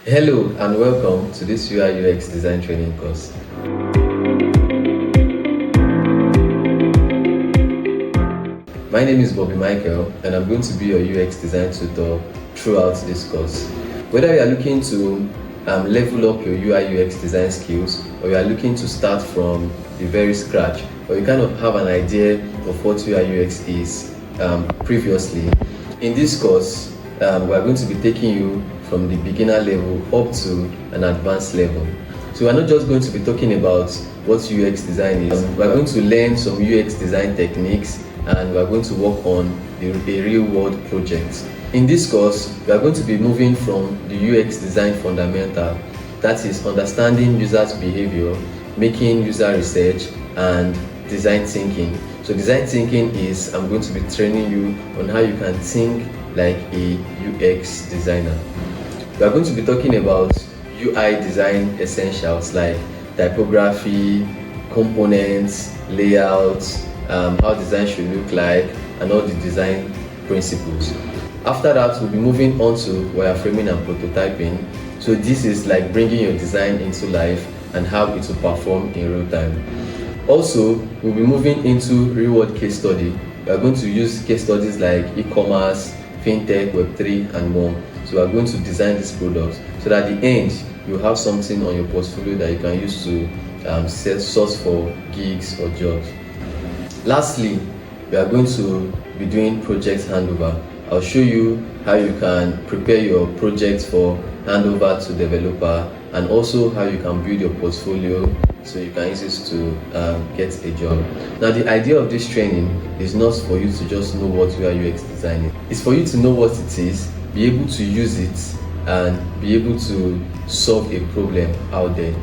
Hello and welcome to this UIUX design training course. My name is Bobby Michael and I'm going to be your UX design tutor throughout this course. Whether you are looking to level up your UI/UX design skills, or you are looking to start from the very scratch, or you kind of have an idea of what UI/UX is previously, in this course we are going to be taking you from the beginner level up to an advanced level. So we're not just going to be talking about what UX design is. We're going to learn some UX design techniques and we're going to work on a real world project. In this course, we are going to be moving from the UX design fundamental, that is understanding users' behavior, making user research, and design thinking. So design thinking is, I'm going to be training you on how you can think like a UX designer. We are going to be talking about UI design essentials like typography, components, layouts, how design should look like, and all the design principles. After that, we'll be moving on to wireframing and prototyping. So this is like bringing your design into life and how it will perform in real time. Also, we'll be moving into real-world case study. We are going to use case studies like e-commerce, fintech, Web3, and more. So we are going to design these products so that at the end, you have something on your portfolio that you can use to source for gigs or jobs. Lastly, we are going to be doing project handover. I'll show you how you can prepare your project for handover to developer, and also how you can build your portfolio so you can use this to get a job. Now, the idea of this training is not for you to just know what UI/UX design is. It's for you to know what it is, be able to use it, and be able to solve a problem out there.